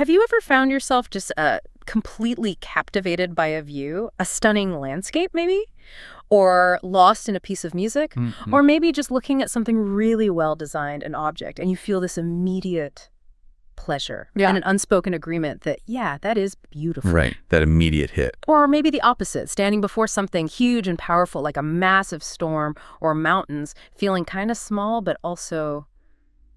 Have you ever found yourself just completely captivated by a view, a stunning landscape maybe? Or lost in a piece of music? Hmm. Or maybe just looking at something really well designed, an object, and you feel this immediate pleasure and an unspoken agreement that, yeah, that is beautiful. Right, that immediate hit. Or maybe the opposite, standing before something huge and powerful like a massive storm or mountains, feeling kind of small but also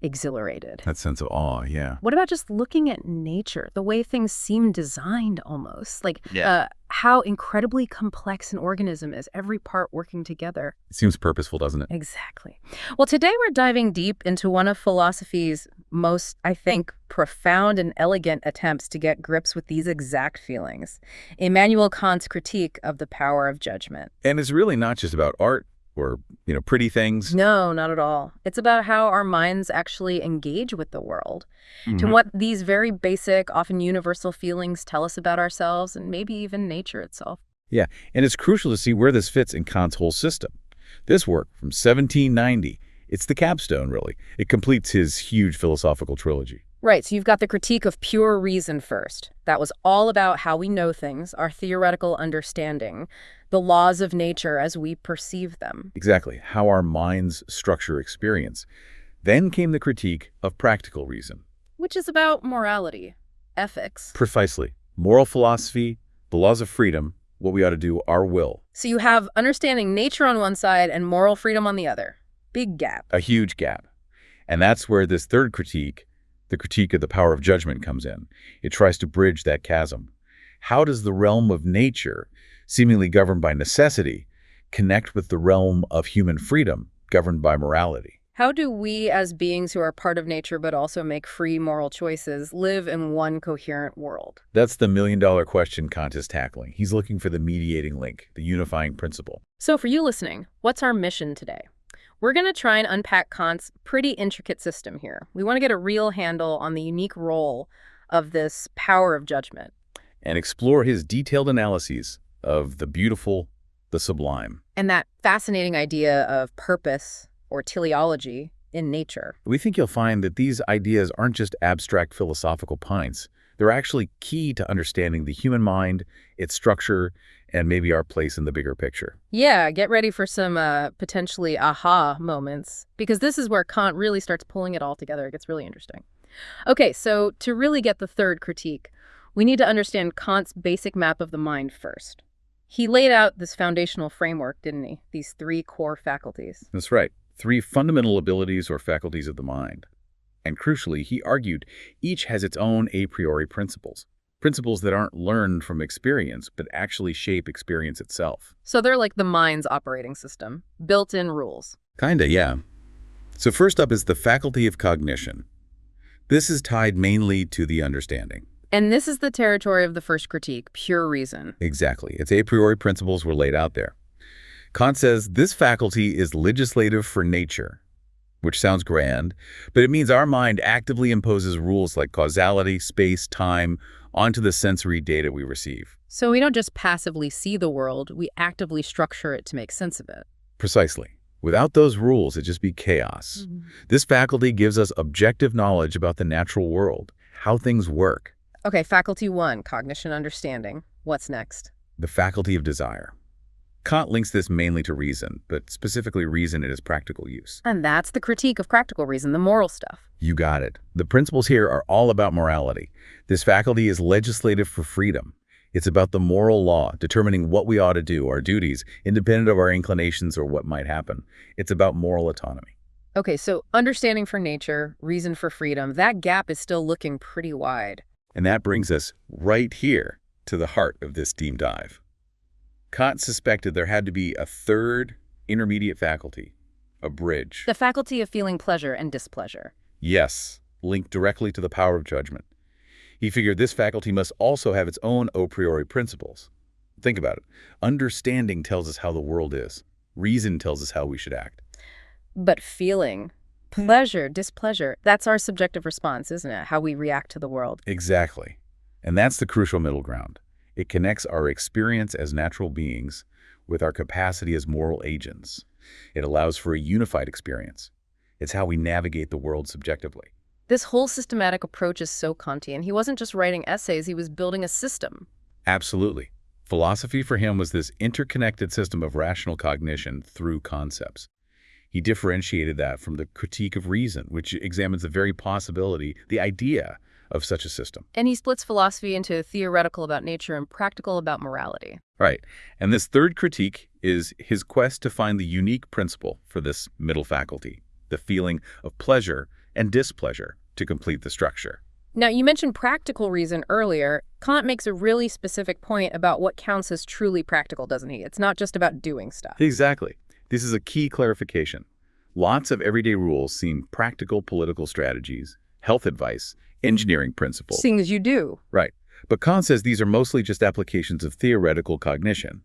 exhilarated. That sense of awe, yeah. What about just looking at nature, the way things seem designed almost? Like Yeah. how incredibly complex an organism is, every part working together. It seems purposeful, doesn't it? Exactly. Well, today we're diving deep into one of philosophy's most, I think, profound and elegant attempts to get grips with these exact feelings. Immanuel Kant's critique of the power of judgment. And it's really not just about art or, pretty things. No, not at all. It's about how our minds actually engage with the world, to Mhm. what these very basic, often universal feelings tell us about ourselves and maybe even nature itself. Yeah, and it's crucial to see where this fits in Kant's whole system. This work from 1790, it's the capstone, really. It completes his huge philosophical trilogy. Right, so you've got the critique of pure reason first. That was all about how we know things, our theoretical understanding, the laws of nature as we perceive them. Exactly, how our minds structure experience. Then came the critique of practical reason. Which is about morality, ethics. Precisely. Moral philosophy, the laws of freedom, what we ought to do, our will. So you have understanding nature on one side and moral freedom on the other. Big gap. A huge gap. And that's where this third critique, the critique of the power of judgment, comes in. It tries to bridge that chasm. How does the realm of nature, seemingly governed by necessity, connect with the realm of human freedom, governed by morality? How do we, as beings who are part of nature but also make free moral choices, live in one coherent world? That's the million-dollar question Kant is tackling. He's looking for the mediating link, the unifying principle. So for you listening, what's our mission today? We're going to try and unpack Kant's pretty intricate system here. We want to get a real handle on the unique role of this power of judgment. And explore his detailed analyses of the beautiful, the sublime. And that fascinating idea of purpose or teleology in nature. We think you'll find that these ideas aren't just abstract philosophical pints. They're actually key to understanding the human mind, its structure, and maybe our place in the bigger picture. Yeah, get ready for some potentially aha moments, because this is where Kant really starts pulling it all together. It gets really interesting. Okay, so to really get the third critique, we need to understand Kant's basic map of the mind first. He laid out this foundational framework, didn't he? These three core faculties. That's right. 3 fundamental abilities or faculties of the mind. And crucially, he argued each has its own a priori principles. Principles that aren't learned from experience, but actually shape experience itself. So they're like the mind's operating system, built-in rules. Kinda, yeah. So first up is the faculty of cognition. This is tied mainly to the understanding. And this is the territory of the first critique, pure reason. Exactly. Its a priori principles were laid out there. Kant says this faculty is legislative for nature, which sounds grand, but it means our mind actively imposes rules like causality, space, time, onto the sensory data we receive. So we don't just passively see the world, we actively structure it to make sense of it. Precisely. Without those rules, it'd just be chaos. This faculty gives us objective knowledge about the natural world, how things work. Okay, faculty 1, cognition, understanding. What's next? The faculty of desire. Kant links this mainly to reason, but specifically reason in its practical use. And that's the critique of practical reason, the moral stuff. You got it. The principles here are all about morality. This faculty is legislative for freedom. It's about the moral law, determining what we ought to do, our duties, independent of our inclinations or what might happen. It's about moral autonomy. Okay, so understanding for nature, reason for freedom, that gap is still looking pretty wide. And that brings us right here to the heart of this deep dive. Kant suspected there had to be a third intermediate faculty, a bridge. The faculty of feeling pleasure and displeasure. Yes, linked directly to the power of judgment. He figured this faculty must also have its own a priori principles. Think about it. Understanding tells us how the world is. Reason tells us how we should act. But feeling, pleasure, displeasure, that's our subjective response, isn't it? How we react to the world. Exactly. And that's the crucial middle ground. It connects our experience as natural beings with our capacity as moral agents. It allows for a unified experience. It's how we navigate the world subjectively. This whole systematic approach is so Kantian. He wasn't just writing essays, he was building a system. Absolutely. Philosophy for him was this interconnected system of rational cognition through concepts. He differentiated that from the critique of reason, which examines the very possibility, the idea of such a system. And he splits philosophy into theoretical about nature and practical about morality. Right. And this third critique is his quest to find the unique principle for this middle faculty, the feeling of pleasure and displeasure to complete the structure. Now, you mentioned practical reason earlier. Kant makes a really specific point about what counts as truly practical, doesn't he? It's not just about doing stuff. Exactly. This is a key clarification. Lots of everyday rules seem practical political strategies, health advice, engineering principles. Things you do. Right. But Kant says these are mostly just applications of theoretical cognition.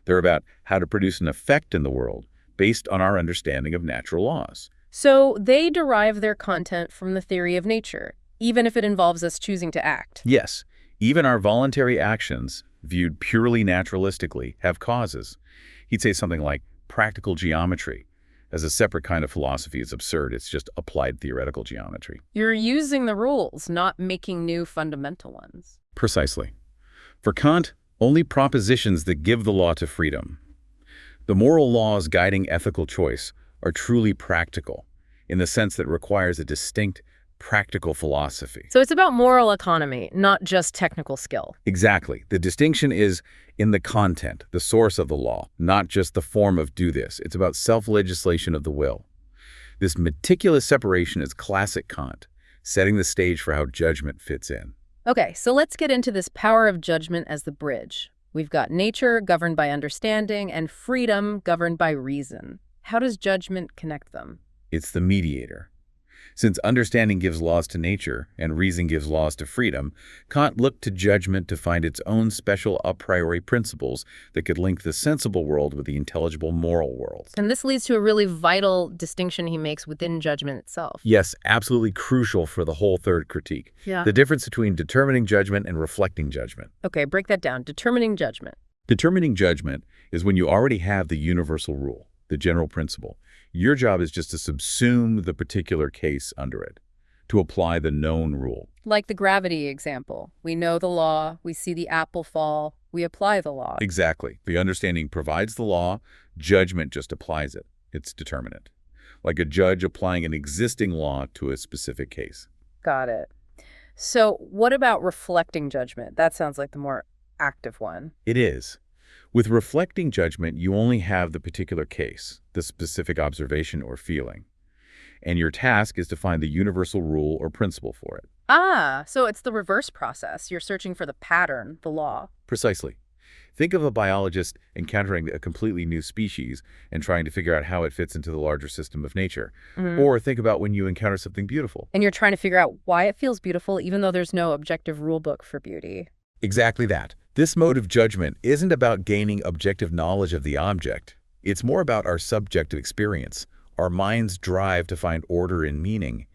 They're about how to produce an effect in the world based on our understanding of natural laws. So they derive their content from the theory of nature, even if it involves us choosing to act. Yes, even our voluntary actions, viewed purely naturalistically, have causes. He'd say something like practical geometry. As a separate kind of philosophy is absurd. It's just applied theoretical geometry. You're using the rules, not making new fundamental ones. Precisely. For Kant, only propositions that give the law to freedom. The moral laws guiding ethical choice are truly practical, in the sense that it requires a distinct, practical philosophy. So it's about moral economy, not just technical skill. Exactly. The distinction is in the content, the source of the law, not just the form of do this. It's about self-legislation of the will. This meticulous separation is classic Kant, setting the stage for how judgment fits in. Okay, so let's get into this power of judgment as the bridge. We've got nature governed by understanding and freedom governed by reason. How does judgment connect them? It's the mediator. Since understanding gives laws to nature and reason gives laws to freedom, Kant looked to judgment to find its own special a priori principles that could link the sensible world with the intelligible moral world. And this leads to a really vital distinction he makes within judgment itself. Yes, absolutely crucial for the whole third critique. Yeah. The difference between determining judgment and reflecting judgment. Okay, break that down. Determining judgment. Determining judgment is when you already have the universal rule, the general principle. Your job is just to subsume the particular case under it, to apply the known rule. Like the gravity example. We know the law, we see the apple fall, we apply the law. Exactly. The understanding provides the law, judgment just applies it. It's determinate. Like a judge applying an existing law to a specific case. Got it. So what about reflecting judgment? That sounds like the more active one. It is. With reflecting judgment, you only have the particular case, the specific observation or feeling. And your task is to find the universal rule or principle for it. Ah, so it's the reverse process. You're searching for the pattern, the law. Precisely. Think of a biologist encountering a completely new species and trying to figure out how it fits into the larger system of nature. Or think about when you encounter something beautiful. And you're trying to figure out why it feels beautiful, even though there's no objective rule book for beauty. Exactly that. This mode of judgment isn't about gaining objective knowledge of the object. It's more about our subjective experience, our mind's drive to find order and meaning,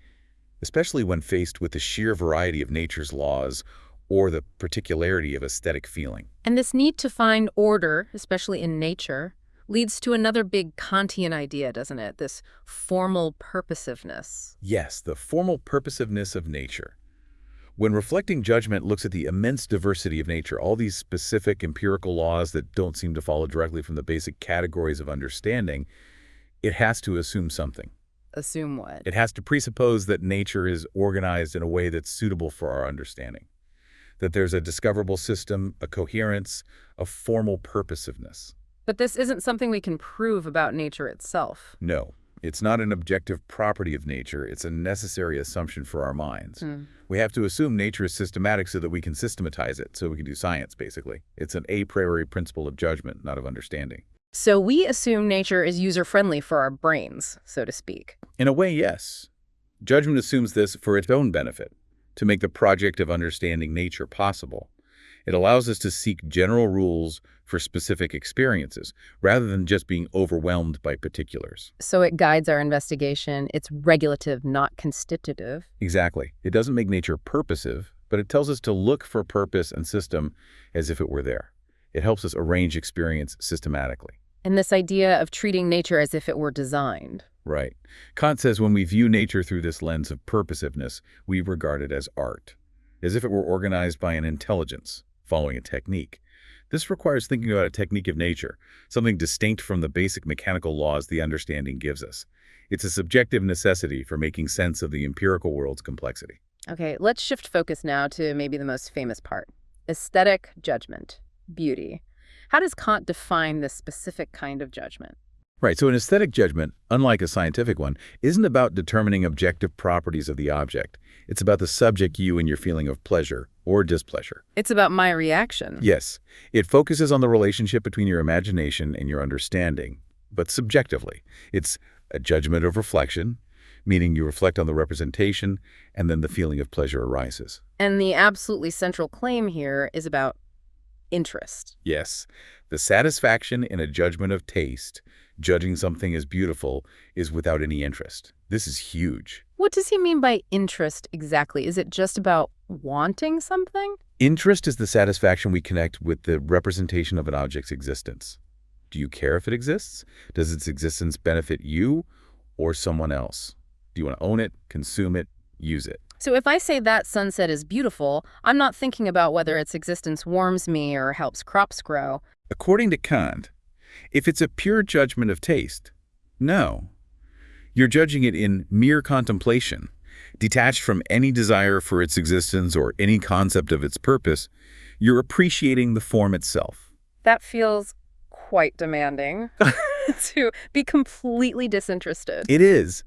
especially when faced with the sheer variety of nature's laws or the particularity of aesthetic feeling. And this need to find order, especially in nature, leads to another big Kantian idea, doesn't it? This formal purposiveness. Yes, the formal purposiveness of nature. When reflecting judgment looks at the immense diversity of nature, all these specific empirical laws that don't seem to follow directly from the basic categories of understanding, it has to assume something. Assume what? It has to presuppose that nature is organized in a way that's suitable for our understanding, that there's a discoverable system, a coherence, a formal purposiveness. But this isn't something we can prove about nature itself. No, it's not an objective property of nature. It's a necessary assumption for our minds. We have to assume nature is systematic so that we can systematize it, so we can do science, basically. It's an a priori principle of judgment, not of understanding. So we assume nature is user-friendly for our brains, so to speak. In a way, yes. Judgment assumes this for its own benefit, to make the project of understanding nature possible. It allows us to seek general rules for specific experiences, rather than just being overwhelmed by particulars. So it guides our investigation. It's regulative, not constitutive. Exactly. It doesn't make nature purposive, but it tells us to look for purpose and system as if it were there. It helps us arrange experience systematically. And this idea of treating nature as if it were designed. Right. Kant says when we view nature through this lens of purposiveness, we regard it as art, as if it were organized by an intelligence, following a technique. This requires thinking about a technique of nature, something distinct from the basic mechanical laws the understanding gives us. It's a subjective necessity for making sense of the empirical world's complexity. Okay, let's shift focus now to maybe the most famous part. Aesthetic judgment, beauty. How does Kant define this specific kind of judgment? Right, so an aesthetic judgment, unlike a scientific one, isn't about determining objective properties of the object. It's about the subject you and your feeling of pleasure or displeasure. It's about my reaction. Yes, it focuses on the relationship between your imagination and your understanding, but subjectively. It's a judgment of reflection, meaning you reflect on the representation, and then the feeling of pleasure arises. And the absolutely central claim here is about interest. Yes, the satisfaction in a judgment of taste, judging something as beautiful, is without any interest. This is huge. What does he mean by interest exactly? Is it just about wanting something? Interest is the satisfaction we connect with the representation of an object's existence. Do you care if it exists? Does its existence benefit you or someone else? Do you want to own it, consume it, use it? So if I say that sunset is beautiful, I'm not thinking about whether its existence warms me or helps crops grow. According to Kant, if it's a pure judgment of taste, no. You're judging it in mere contemplation, detached from any desire for its existence or any concept of its purpose. You're appreciating the form itself. That feels quite demanding to be completely disinterested. It is.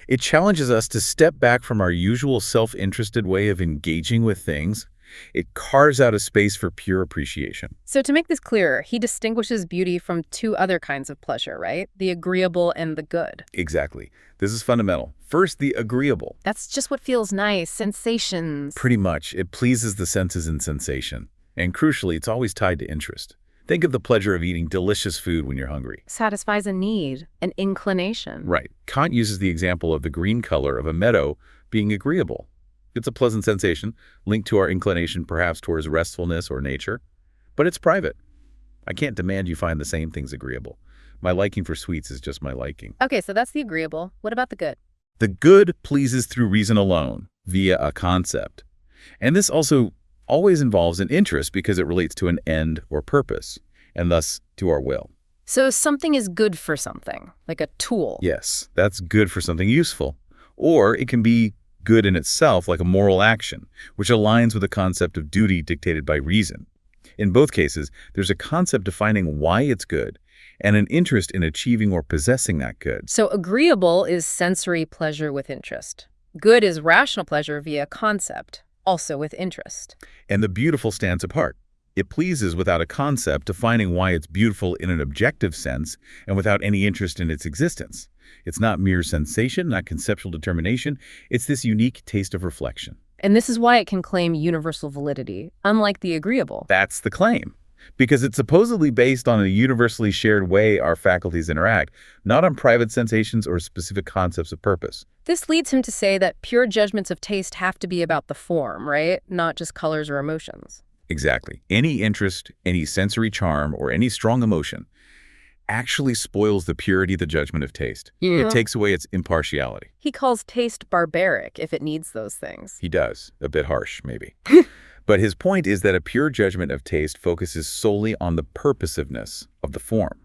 It challenges us to step back from our usual self-interested way of engaging with things. It carves out a space for pure appreciation. So to make this clearer, he distinguishes beauty from two other kinds of pleasure, right? The agreeable and the good. Exactly. This is fundamental. First, the agreeable. That's just what feels nice, sensations. Pretty much. It pleases the senses and sensation. And crucially, it's always tied to interest. Think of the pleasure of eating delicious food when you're hungry. Satisfies a need, an inclination. Right. Kant uses the example of the green color of a meadow being agreeable. It's a pleasant sensation, linked to our inclination perhaps towards restfulness or nature. But it's private. I can't demand you find the same things agreeable. My liking for sweets is just my liking. Okay, so that's the agreeable. What about the good? The good pleases through reason alone, via a concept. And this also always involves an interest because it relates to an end or purpose, and thus to our will. So something is good for something, like a tool. Yes, that's good for something useful. Or it can be good in itself, like a moral action, which aligns with the concept of duty dictated by reason. In both cases, there's a concept defining why it's good, and an interest in achieving or possessing that good. So agreeable is sensory pleasure with interest. Good is rational pleasure via concept, also with interest. And the beautiful stands apart. It pleases without a concept defining why it's beautiful in an objective sense and without any interest in its existence. It's not mere sensation, not conceptual determination. It's this unique taste of reflection. And this is why it can claim universal validity, unlike the agreeable. That's the claim. Because it's supposedly based on a universally shared way our faculties interact, not on private sensations or specific concepts of purpose. This leads him to say that pure judgments of taste have to be about the form, right? Not just colors or emotions. Exactly. Any interest, any sensory charm, or any strong emotion actually spoils the purity of the judgment of taste. Yeah. It takes away its impartiality. He calls taste barbaric if it needs those things. He does. A bit harsh, maybe. But his point is that a pure judgment of taste focuses solely on the purposiveness of the form.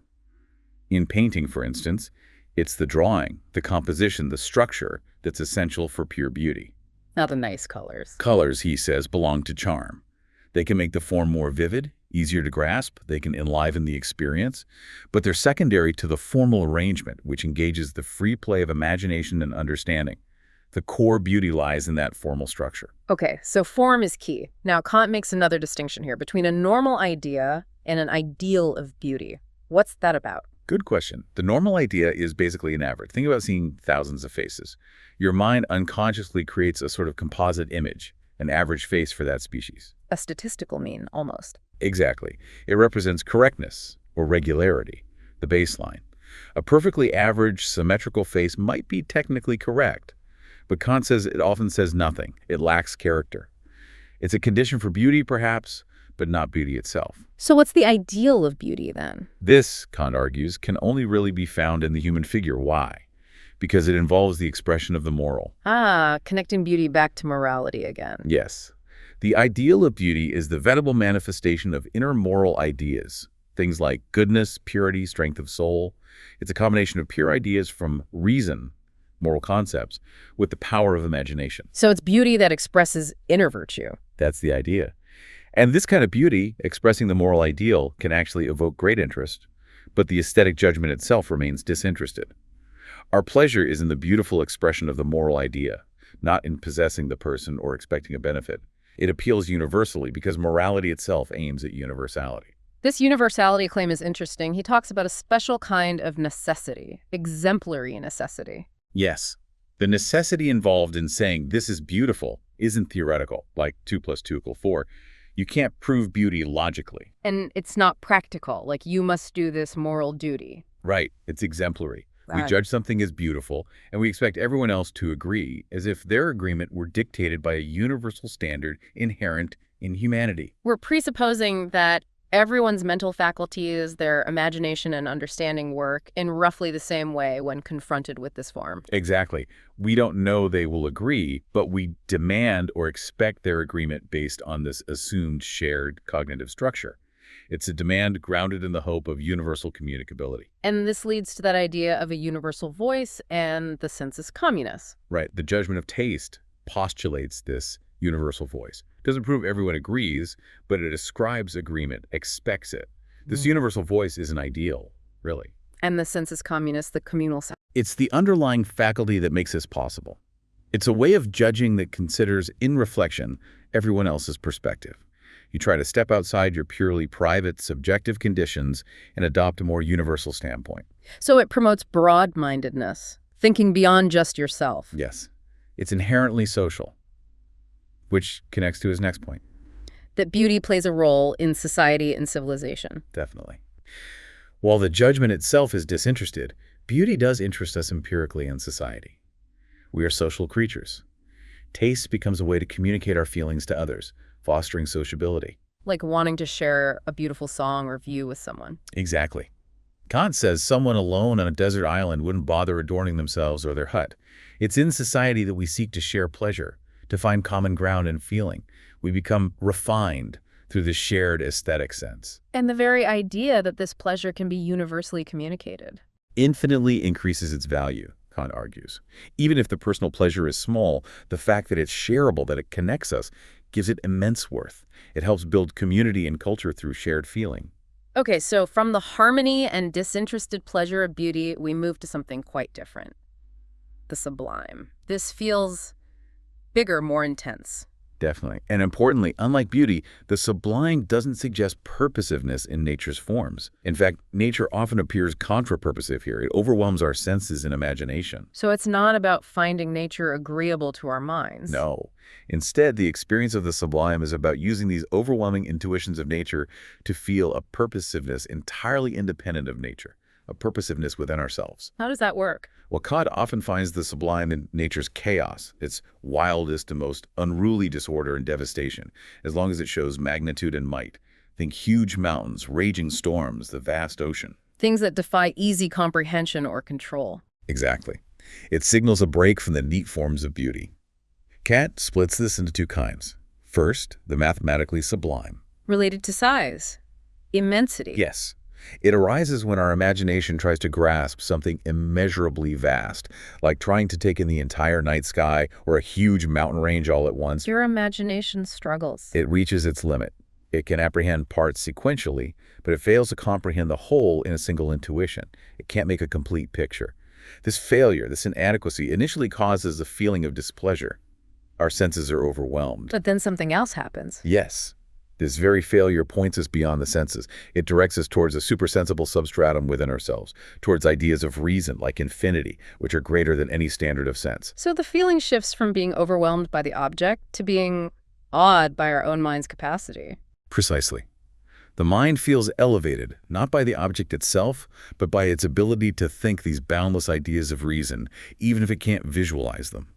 In painting, for instance, it's the drawing, the composition, the structure that's essential for pure beauty. Not the nice colors. Colors, he says, belong to charm. They can make the form more vivid, easier to grasp, they can enliven the experience, but they're secondary to the formal arrangement, which engages the free play of imagination and understanding. The core beauty lies in that formal structure. Okay, so form is key. Now, Kant makes another distinction here between a normal idea and an ideal of beauty. What's that about? Good question. The normal idea is basically an average. Think about seeing thousands of faces. Your mind unconsciously creates a sort of composite image, an average face for that species. A statistical mean, almost. Exactly. It represents correctness or regularity, the baseline. A perfectly average, symmetrical face might be technically correct, but Kant says it often says nothing. It lacks character. It's a condition for beauty, perhaps, but not beauty itself. So what's the ideal of beauty, then? This, Kant argues, can only really be found in the human figure. Why? because it involves the expression of the moral. Ah, connecting beauty back to morality again. Yes. The ideal of beauty is the venerable manifestation of inner moral ideas, things like goodness, purity, strength of soul. It's a combination of pure ideas from reason, moral concepts, with the power of imagination. So it's beauty that expresses inner virtue. That's the idea. And this kind of beauty, expressing the moral ideal, can actually evoke great interest, but the aesthetic judgment itself remains disinterested. Our pleasure is in the beautiful expression of the moral idea, not in possessing the person or expecting a benefit. It appeals universally because morality itself aims at universality. This universality claim is interesting. He talks about a special kind of necessity, exemplary necessity. Yes, the necessity involved in saying this is beautiful isn't theoretical, like 2 + 2 = 4. You can't prove beauty logically. And it's not practical, like you must do this moral duty. Right, it's exemplary. We Right. judge something as beautiful, and we expect everyone else to agree, as if their agreement were dictated by a universal standard inherent in humanity. We're presupposing that everyone's mental faculties, their imagination and understanding work in roughly the same way when confronted with this form. Exactly. We don't know they will agree, but we demand or expect their agreement based on this assumed shared cognitive structure. It's a demand grounded in the hope of universal communicability. And this leads to that idea of a universal voice and the sensus communis. Right. The judgment of taste postulates this universal voice. Doesn't prove everyone agrees, but it ascribes agreement, expects it. This universal voice is an ideal, really. And the sensus communis, the communal sense. It's the underlying faculty that makes this possible. It's a way of judging that considers, in reflection, everyone else's perspective. You try to step outside your purely private, subjective conditions and adopt a more universal standpoint. So it promotes broad-mindedness, thinking beyond just yourself. Yes, it's inherently social, which connects to his next point. That beauty plays a role in society and civilization. Definitely. While the judgment itself is disinterested, beauty does interest us empirically in society. We are social creatures. Taste becomes a way to communicate our feelings to others, fostering sociability. Like wanting to share a beautiful song or view with someone. Exactly. Kant says someone alone on a desert island wouldn't bother adorning themselves or their hut. It's in society that we seek to share pleasure, to find common ground in feeling. We become refined through the shared aesthetic sense. And the very idea that this pleasure can be universally communicated. Infinitely increases its value, Kant argues. Even if the personal pleasure is small, the fact that it's shareable, that it connects us, gives it immense worth. It helps build community and culture through shared feeling. Okay, so from the harmony and disinterested pleasure of beauty, we move to something quite different. The sublime. This feels bigger, more intense. Definitely. And importantly, unlike beauty, the sublime doesn't suggest purposiveness in nature's forms. In fact, nature often appears contra-purposive here. It overwhelms our senses and imagination. So it's not about finding nature agreeable to our minds. No. Instead, the experience of the sublime is about using these overwhelming intuitions of nature to feel a purposiveness entirely independent of nature, a purposiveness within ourselves. How does that work? Well, Kant often finds the sublime in nature's chaos, its wildest and most unruly disorder and devastation, as long as it shows magnitude and might. Think huge mountains, raging storms, the vast ocean. Things that defy easy comprehension or control. Exactly. It signals a break from the neat forms of beauty. Kant splits this into two kinds. First, the mathematically sublime. Related to size. Immensity. Yes. It arises when our imagination tries to grasp something immeasurably vast, like trying to take in the entire night sky or a huge mountain range all at once. Your imagination struggles. It reaches its limit. It can apprehend parts sequentially, but it fails to comprehend the whole in a single intuition. It can't make a complete picture. This failure, this inadequacy, initially causes a feeling of displeasure. Our senses are overwhelmed. But then something else happens. Yes. This very failure points us beyond the senses. It directs us towards a supersensible substratum within ourselves, towards ideas of reason like infinity, which are greater than any standard of sense. So the feeling shifts from being overwhelmed by the object to being awed by our own mind's capacity. Precisely. The mind feels elevated, not by the object itself, but by its ability to think these boundless ideas of reason, even if it can't visualize them.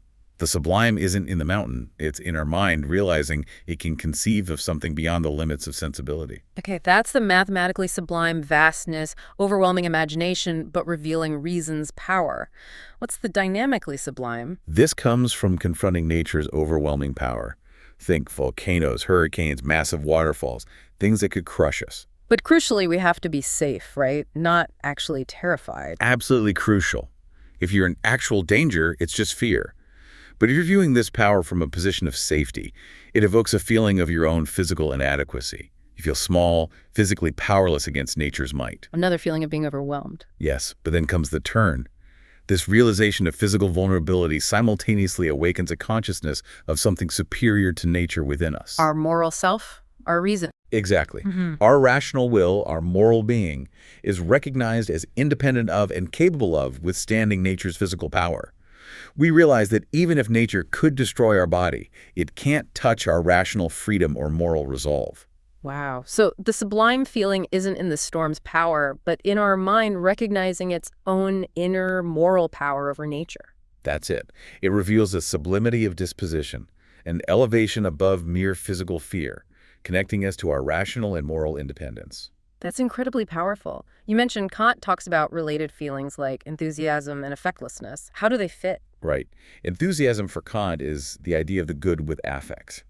The sublime isn't in the mountain. It's in our mind, realizing it can conceive of something beyond the limits of sensibility. Okay, that's the mathematically sublime vastness, overwhelming imagination, but revealing reason's power. What's the dynamically sublime? This comes from confronting nature's overwhelming power. Think volcanoes, hurricanes, massive waterfalls, things that could crush us. But crucially, we have to be safe, right? Not actually terrified. Absolutely crucial. If you're in actual danger, it's just fear. But if you're viewing this power from a position of safety, it evokes a feeling of your own physical inadequacy. You feel small, physically powerless against nature's might. Another feeling of being overwhelmed. Yes, but then comes the turn. This realization of physical vulnerability simultaneously awakens a consciousness of something superior to nature within us. Our moral self, our reason. Exactly. Our rational will, our moral being, is recognized as independent of and capable of withstanding nature's physical power. We realize that even if nature could destroy our body, it can't touch our rational freedom or moral resolve. Wow. So the sublime feeling isn't in the storm's power, but in our mind recognizing its own inner moral power over nature. That's it. It reveals a sublimity of disposition, an elevation above mere physical fear, connecting us to our rational and moral independence. That's incredibly powerful. You mentioned Kant talks about related feelings like enthusiasm and affectlessness. How do they fit? Right. Enthusiasm for Kant is the idea of the good with affect.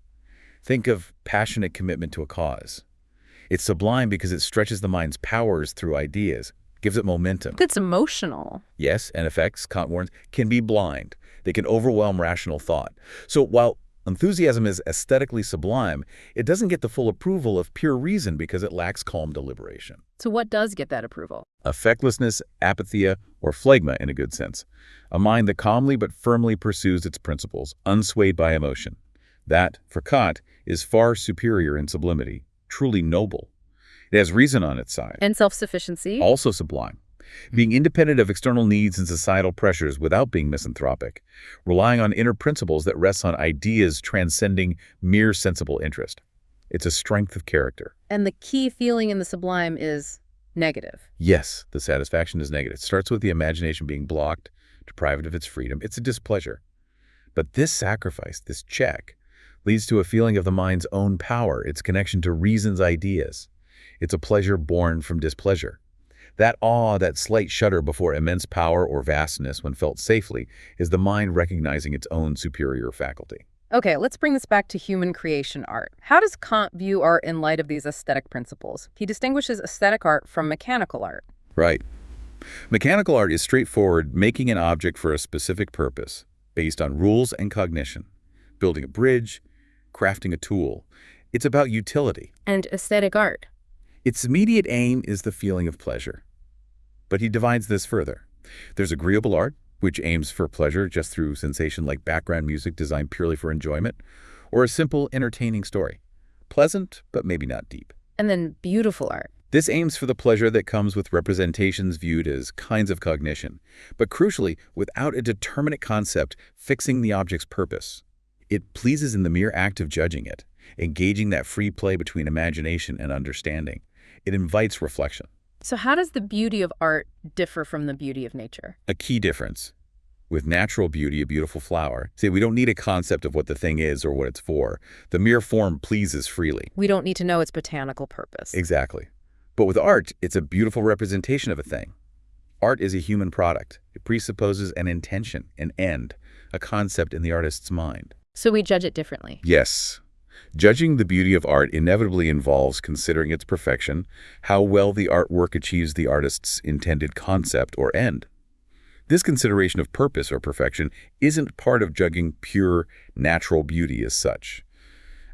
Think of passionate commitment to a cause. It's sublime because it stretches the mind's powers through ideas, gives it momentum. It's emotional. Yes, and effects, Kant warns, can be blind. They can overwhelm rational thought. So while enthusiasm is aesthetically sublime, it doesn't get the full approval of pure reason because it lacks calm deliberation. So what does get that approval? Affectlessness, apathia, or phlegma in a good sense. A mind that calmly but firmly pursues its principles, unswayed by emotion. That, for Kant, is far superior in sublimity, truly noble. It has reason on its side. And self-sufficiency? Also sublime. Being independent of external needs and societal pressures without being misanthropic. Relying on inner principles that rest on ideas transcending mere sensible interest. It's a strength of character. And the key feeling in the sublime is negative. Yes, the satisfaction is negative. It starts with the imagination being blocked, deprived of its freedom. It's a displeasure. But this sacrifice, this check, leads to a feeling of the mind's own power, its connection to reason's ideas. It's a pleasure born from displeasure. That awe, that slight shudder before immense power or vastness when felt safely, is the mind recognizing its own superior faculty. Okay, let's bring this back to human creation art. How does Kant view art in light of these aesthetic principles? He distinguishes aesthetic art from mechanical art. Right. Mechanical art is straightforward, making an object for a specific purpose, based on rules and cognition. Building a bridge, crafting a tool. It's about utility. And aesthetic art? Its immediate aim is the feeling of pleasure. But he divides this further. There's agreeable art, which aims for pleasure just through sensation like background music designed purely for enjoyment, or a simple, entertaining story. Pleasant, but maybe not deep. And then beautiful art. This aims for the pleasure that comes with representations viewed as kinds of cognition, but crucially, without a determinate concept fixing the object's purpose. It pleases in the mere act of judging it, engaging that free play between imagination and understanding. It invites reflection. So how does the beauty of art differ from the beauty of nature? A key difference. With natural beauty, a beautiful flower, say we don't need a concept of what the thing is or what it's for. The mere form pleases freely. We don't need to know its botanical purpose. Exactly. But with art, it's a beautiful representation of a thing. Art is a human product. It presupposes an intention, an end, a concept in the artist's mind. So we judge it differently. Yes. Judging the beauty of art inevitably involves considering its perfection, how well the artwork achieves the artist's intended concept or end. This consideration of purpose or perfection isn't part of judging pure, natural beauty as such.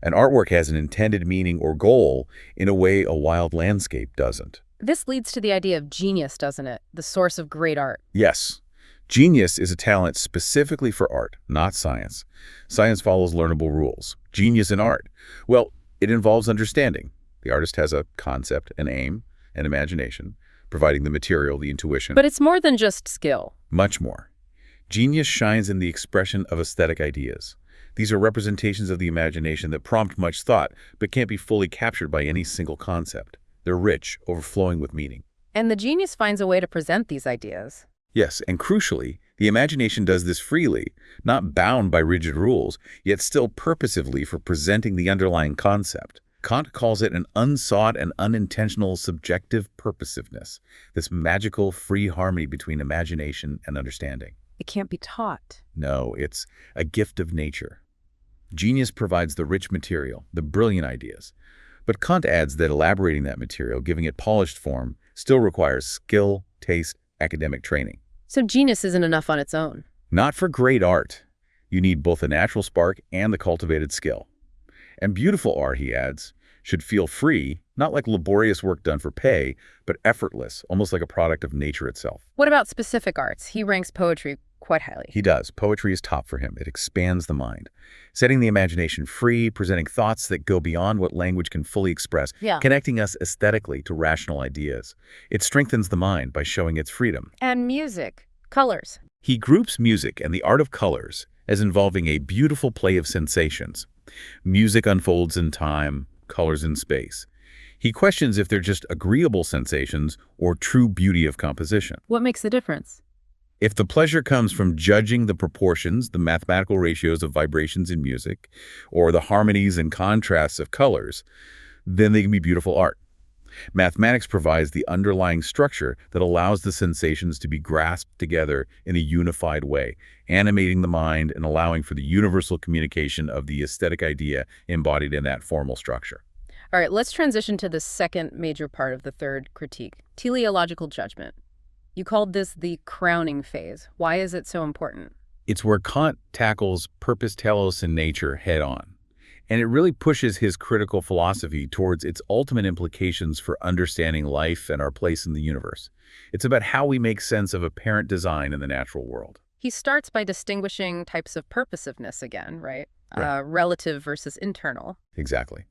An artwork has an intended meaning or goal in a way a wild landscape doesn't. This leads to the idea of genius, doesn't it? The source of great art. Yes. Genius is a talent specifically for art, not science. Science follows learnable rules. Genius in art, well, it involves understanding. The artist has a concept, an aim, an imagination, providing the material, the intuition. But it's more than just skill. Much more. Genius shines in the expression of aesthetic ideas. These are representations of the imagination that prompt much thought, but can't be fully captured by any single concept. They're rich, overflowing with meaning. And the genius finds a way to present these ideas. Yes, and crucially, the imagination does this freely, not bound by rigid rules, yet still purposively for presenting the underlying concept. Kant calls it an unsought and unintentional subjective purposiveness, this magical, free harmony between imagination and understanding. It can't be taught. No, it's a gift of nature. Genius provides the rich material, the brilliant ideas. But Kant adds that elaborating that material, giving it polished form, still requires skill, taste, academic training. So genius isn't enough on its own. Not for great art. You need both a natural spark and the cultivated skill. And beautiful art, he adds, should feel free, not like laborious work done for pay, but effortless, almost like a product of nature itself. What about specific arts? He ranks poetry quite highly. He does. Poetry is top for him. It expands the mind, setting the imagination free, presenting thoughts that go beyond what language can fully express, connecting us aesthetically to rational ideas. It strengthens the mind by showing its freedom. And music, colors. He groups music and the art of colors as involving a beautiful play of sensations. Music unfolds in time, colors in space. He questions if they're just agreeable sensations or true beauty of composition. What makes the difference? If the pleasure comes from judging the proportions, the mathematical ratios of vibrations in music, or the harmonies and contrasts of colors, then they can be beautiful art. Mathematics provides the underlying structure that allows the sensations to be grasped together in a unified way, animating the mind and allowing for the universal communication of the aesthetic idea embodied in that formal structure. All right, let's transition to the second major part of the third critique, teleological judgment. You called this the crowning phase. Why is it so important? It's where Kant tackles purpose, telos, and nature head-on. And it really pushes his critical philosophy towards its ultimate implications for understanding life and our place in the universe. It's about how we make sense of apparent design in the natural world. He starts by distinguishing types of purposiveness again, right? Right. Relative versus internal. Exactly.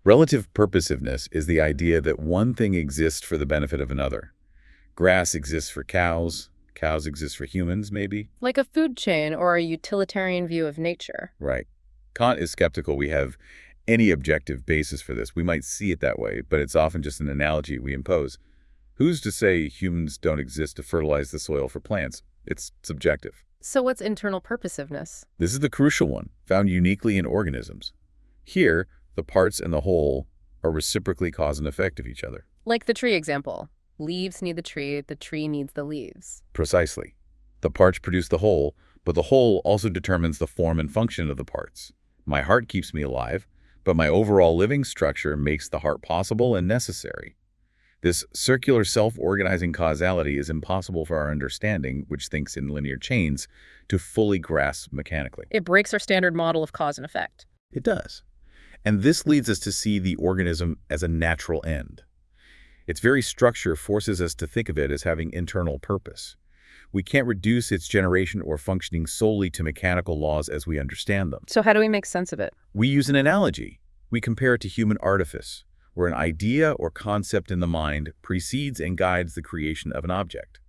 Relative purposiveness is the idea that one thing exists for the benefit of another. Grass exists for cows, cows exist for humans, maybe? Like a food chain or a utilitarian view of nature. Right. Kant is skeptical we have any objective basis for this. We might see it that way, but it's often just an analogy we impose. Who's to say humans don't exist to fertilize the soil for plants? It's subjective. So what's internal purposiveness? This is the crucial one, found uniquely in organisms. Here, the parts and the whole are reciprocally cause and effect of each other. Like the tree example. Leaves need the tree needs the leaves. Precisely. The parts produce the whole, but the whole also determines the form and function of the parts. My heart keeps me alive, but my overall living structure makes the heart possible and necessary. This circular self-organizing causality is impossible for our understanding, which thinks in linear chains, to fully grasp mechanically. It breaks our standard model of cause and effect. It does. And this leads us to see the organism as a natural end. Its very structure forces us to think of it as having internal purpose. We can't reduce its generation or functioning solely to mechanical laws as we understand them. So how do we make sense of it? We use an analogy. We compare it to human artifice, where an idea or concept in the mind precedes and guides the creation of an object.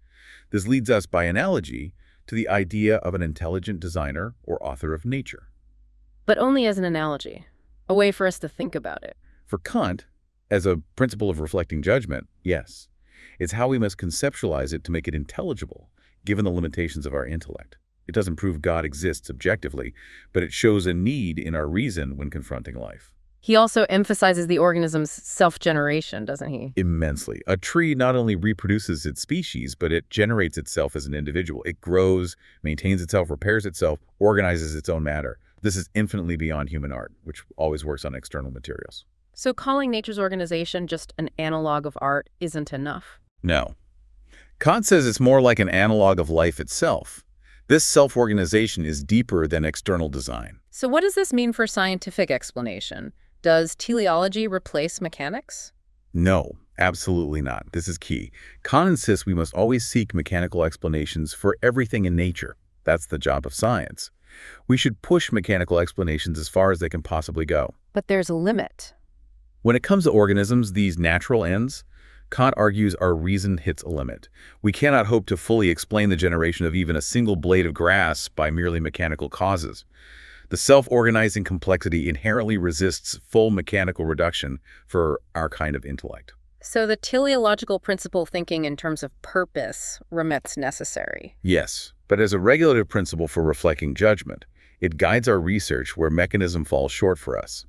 This leads us, by analogy, to the idea of an intelligent designer or author of nature. But only as an analogy, a way for us to think about it. For Kant, as a principle of reflecting judgment, yes. It's how we must conceptualize it to make it intelligible, given the limitations of our intellect. It doesn't prove God exists objectively, but it shows a need in our reason when confronting life. He also emphasizes the organism's self-generation, doesn't he? Immensely. A tree not only reproduces its species, but it generates itself as an individual. It grows, maintains itself, repairs itself, organizes its own matter. This is infinitely beyond human art, which always works on external materials. So calling nature's organization just an analog of art isn't enough? No. Kant says it's more like an analog of life itself. This self-organization is deeper than external design. So what does this mean for scientific explanation? Does teleology replace mechanics? No, absolutely not. This is key. Kant insists we must always seek mechanical explanations for everything in nature. That's the job of science. We should push mechanical explanations as far as they can possibly go. But there's a limit. When it comes to organisms, these natural ends, Kant argues our reason hits a limit. We cannot hope to fully explain the generation of even a single blade of grass by merely mechanical causes. The self-organizing complexity inherently resists full mechanical reduction for our kind of intellect. So the teleological principle thinking in terms of purpose remains necessary. Yes, but as a regulative principle for reflecting judgment, it guides our research where mechanism falls short for us.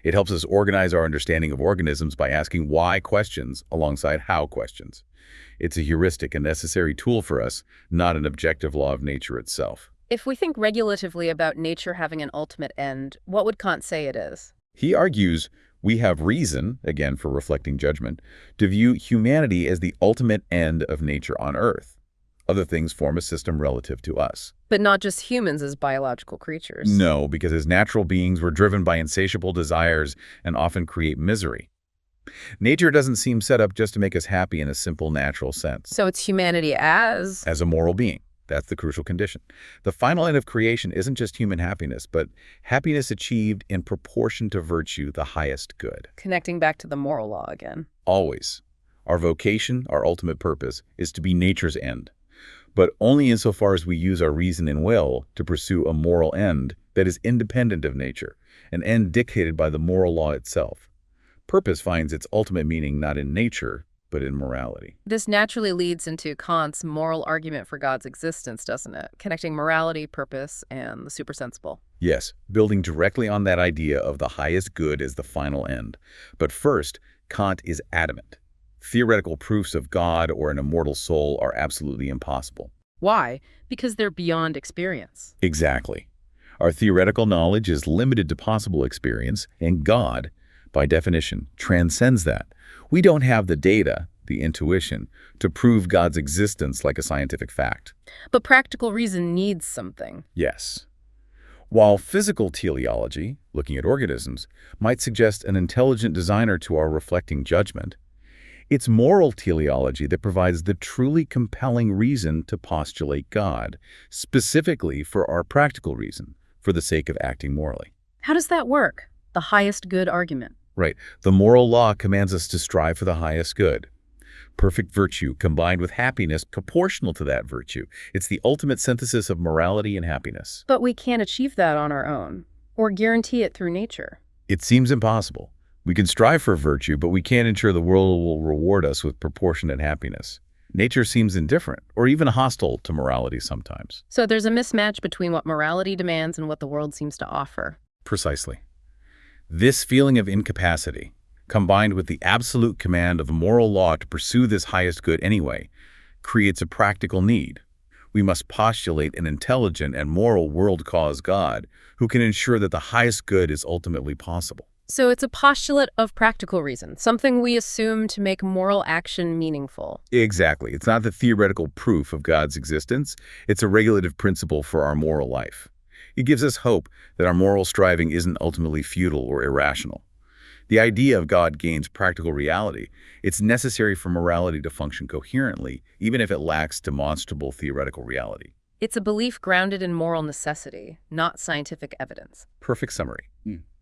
It helps us organize our understanding of organisms by asking why questions alongside how questions. It's a heuristic and necessary tool for us, not an objective law of nature itself. If we think regulatively about nature having an ultimate end, what would Kant say it is? He argues we have reason, again for reflecting judgment, to view humanity as the ultimate end of nature on Earth. Other things form a system relative to us. But not just humans as biological creatures. No, because as natural beings, we're driven by insatiable desires and often create misery. Nature doesn't seem set up just to make us happy in a simple natural sense. So it's humanity as As a moral being. That's the crucial condition. The final end of creation isn't just human happiness, but happiness achieved in proportion to virtue, the highest good. connecting back to the moral law again. Always. Our vocation, our ultimate purpose, is to be nature's end. But only insofar as we use our reason and will to pursue a moral end that is independent of nature, an end dictated by the moral law itself. Purpose finds its ultimate meaning not in nature, but in morality. This naturally leads into Kant's moral argument for God's existence, doesn't it? Connecting morality, purpose, and the supersensible. Yes, building directly on that idea of the highest good as the final end. But first, Kant is adamant. Theoretical proofs of God or an immortal soul are absolutely impossible. Why? Because they're beyond experience. Exactly. Our theoretical knowledge is limited to possible experience, and God, by definition, transcends that. We don't have the data, the intuition, to prove God's existence like a scientific fact. But practical reason needs something. Yes. While physical teleology, looking at organisms, might suggest an intelligent designer to our reflecting judgment, it's moral teleology that provides the truly compelling reason to postulate God, specifically for our practical reason, for the sake of acting morally. How does that work? The highest good argument. Right. The moral law commands us to strive for the highest good. Perfect virtue combined with happiness proportional to that virtue. It's the ultimate synthesis of morality and happiness. But we can't achieve that on our own, or guarantee it through nature. It seems impossible. We can strive for virtue, but we can't ensure the world will reward us with proportionate happiness. Nature seems indifferent, or even hostile to morality sometimes. So there's a mismatch between what morality demands and what the world seems to offer. Precisely. This feeling of incapacity, combined with the absolute command of moral law to pursue this highest good anyway, creates a practical need. We must postulate an intelligent and moral world cause God who can ensure that the highest good is ultimately possible. So it's a postulate of practical reason, something we assume to make moral action meaningful. Exactly. It's not the theoretical proof of God's existence. It's a regulative principle for our moral life. It gives us hope that our moral striving isn't ultimately futile or irrational. The idea of God gains practical reality. It's necessary for morality to function coherently, even if it lacks demonstrable theoretical reality. It's a belief grounded in moral necessity, not scientific evidence. Perfect summary.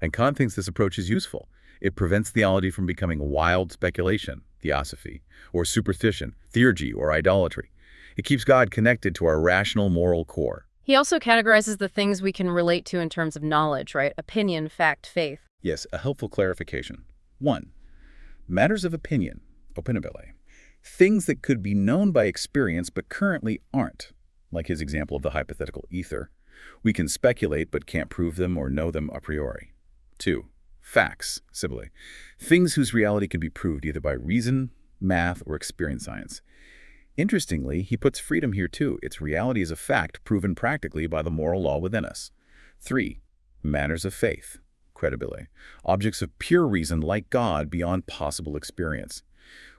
And Kant thinks this approach is useful. It prevents theology from becoming wild speculation, theosophy, or superstition, theurgy, or idolatry. It keeps God connected to our rational moral core. He also categorizes the things we can relate to in terms of knowledge, right? Opinion, fact, faith. Yes, a helpful clarification. 1. Matters of opinion, opinabile. Things that could be known by experience but currently aren't, like his example of the hypothetical ether. We can speculate but can't prove them or know them a priori. 2. Facts, sibile. Things whose reality can be proved either by reason, math, or experience science. Interestingly, he puts freedom here too. Its reality is a fact proven practically by the moral law within us. 3. Matters of faith, credibile. Objects of pure reason like God beyond possible experience.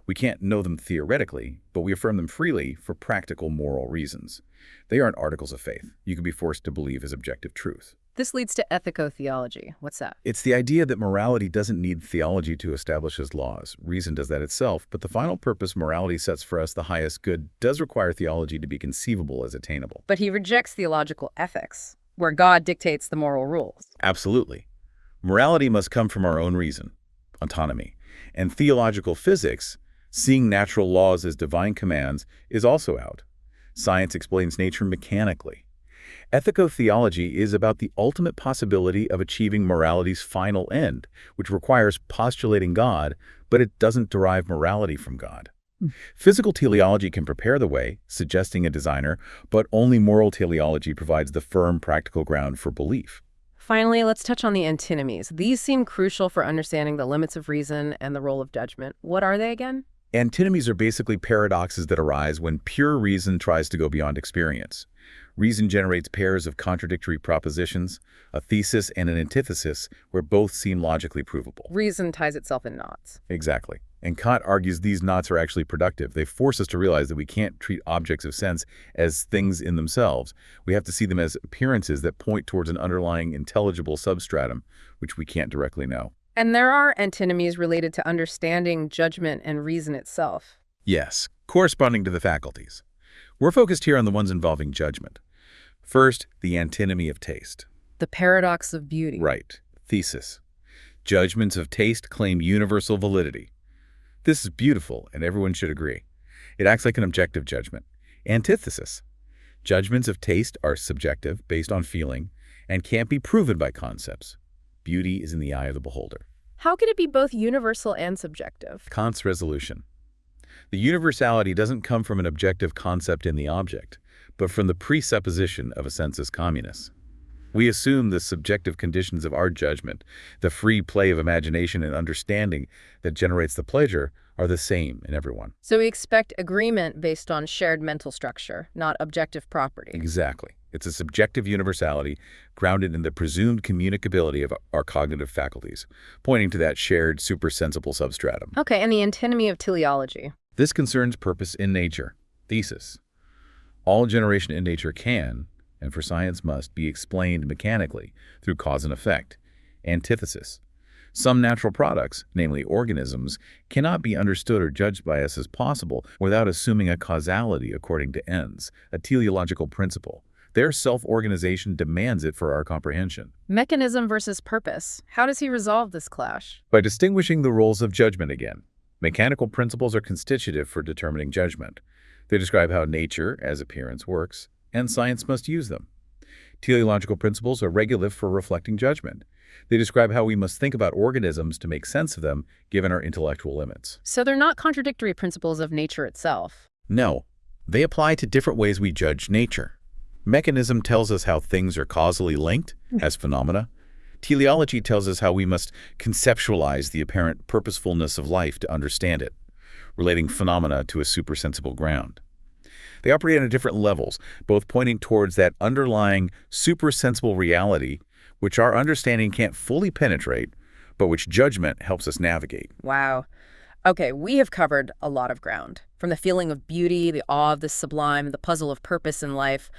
We can't know them theoretically, but we affirm them freely for practical moral reasons. They aren't articles of faith you can be forced to believe as objective truth. This leads to ethico-theology. What's that? It's the idea that morality doesn't need theology to establish its laws. Reason does that itself, but the final purpose morality sets for us, the highest good, does require theology to be conceivable as attainable. But he rejects theological ethics, where God dictates the moral rules. Absolutely. Morality must come from our own reason, autonomy. And theological physics, seeing natural laws as divine commands, is also out. Science explains nature mechanically. Ethico-theology is about the ultimate possibility of achieving morality's final end, which requires postulating God, but it doesn't derive morality from God. Physical teleology can prepare the way, suggesting a designer, but only moral teleology provides the firm, practical ground for belief. Finally, let's touch on the antinomies. These seem crucial for understanding the limits of reason and the role of judgment. What are they again? Antinomies are basically paradoxes that arise when pure reason tries to go beyond experience. Reason generates pairs of contradictory propositions, a thesis and an antithesis, where both seem logically provable. Reason ties itself in knots. Exactly. And Kant argues these knots are actually productive. They force us to realize that we can't treat objects of sense as things in themselves. We have to see them as appearances that point towards an underlying intelligible substratum, which we can't directly know. And there are antinomies related to understanding judgment and reason itself. Yes, corresponding to the faculties. We're focused here on the ones involving judgment. First, the antinomy of taste. The paradox of beauty. Right. Thesis. Judgments of taste claim universal validity. This is beautiful, and everyone should agree. It acts like an objective judgment. Antithesis. Judgments of taste are subjective, based on feeling, and can't be proven by concepts. Beauty is in the eye of the beholder. How can it be both universal and subjective? Kant's resolution. The universality doesn't come from an objective concept in the object, but from the presupposition of a sensus communis. We assume the subjective conditions of our judgment, the free play of imagination and understanding that generates the pleasure, are the same in everyone. So we expect agreement based on shared mental structure, not objective property. Exactly. It's a subjective universality grounded in the presumed communicability of our cognitive faculties, pointing to that shared supersensible substratum. Okay, and the antinomy of teleology. This concerns purpose in nature. Thesis. All generation in nature can, and for science must, be explained mechanically through cause and effect. Antithesis. Some natural products, namely organisms, cannot be understood or judged by us as possible without assuming a causality according to ends, a teleological principle. Their self-organization demands it for our comprehension. Mechanism versus purpose. How does he resolve this clash? By distinguishing the roles of judgment again. Mechanical principles are constitutive for determining judgment. They describe how nature, as appearance, works, and science must use them. Teleological principles are regulative for reflecting judgment. They describe how we must think about organisms to make sense of them, given our intellectual limits. So they're not contradictory principles of nature itself. No, they apply to different ways we judge nature. Mechanism tells us how things are causally linked, as phenomena. Teleology tells us how we must conceptualize the apparent purposefulness of life to understand it, relating phenomena to a supersensible ground. They operate on different levels, both pointing towards that underlying supersensible reality which our understanding can't fully penetrate, but which judgment helps us navigate. Wow. Okay, we have covered a lot of ground. From the feeling of beauty, the awe of the sublime, the puzzle of purpose in life,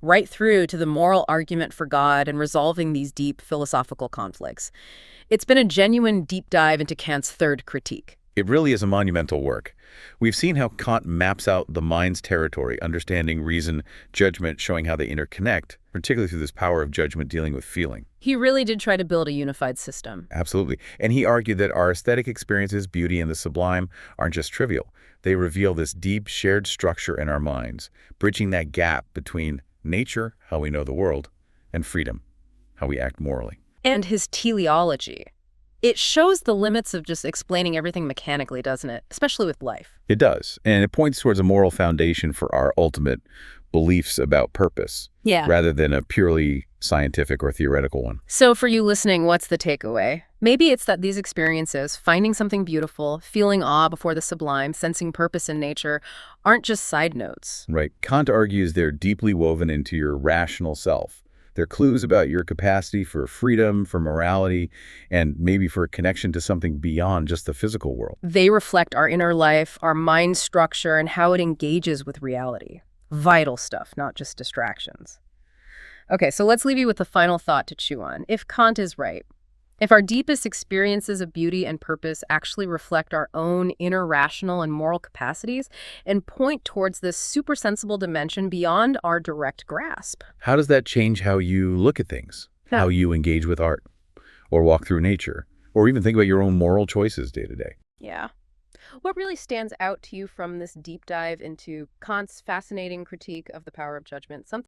right through to the moral argument for God and resolving these deep philosophical conflicts. It's been a genuine deep dive into Kant's third critique. It really is a monumental work. We've seen how Kant maps out the mind's territory, understanding reason, judgment, showing how they interconnect, particularly through this power of judgment dealing with feeling. He really did try to build a unified system. Absolutely. And he argued that our aesthetic experiences, beauty and the sublime, aren't just trivial. They reveal this deep shared structure in our minds, bridging that gap between nature, how we know the world, and freedom, how we act morally. And his teleology. It shows the limits of just explaining everything mechanically, doesn't it? Especially with life. It does. And it points towards a moral foundation for our ultimate beliefs about purpose, rather than a purely scientific or theoretical one. So for you listening, what's the takeaway? Maybe it's that these experiences, finding something beautiful, feeling awe before the sublime, sensing purpose in nature, aren't just side notes. Right. Kant argues they're deeply woven into your rational self. They're clues about your capacity for freedom, for morality, and maybe for a connection to something beyond just the physical world. They reflect our inner life, our mind structure, and how it engages with reality. Vital stuff, not just distractions. Okay, so let's leave you with the final thought to chew on. If Kant is right, if our deepest experiences of beauty and purpose actually reflect our own inner rational and moral capacities and point towards this supersensible dimension beyond our direct grasp. How does that change how you look at things, how you engage with art, or walk through nature, or even think about your own moral choices day to day? Yeah. What really stands out to you from this deep dive into Kant's fascinating critique of the power of judgment? Something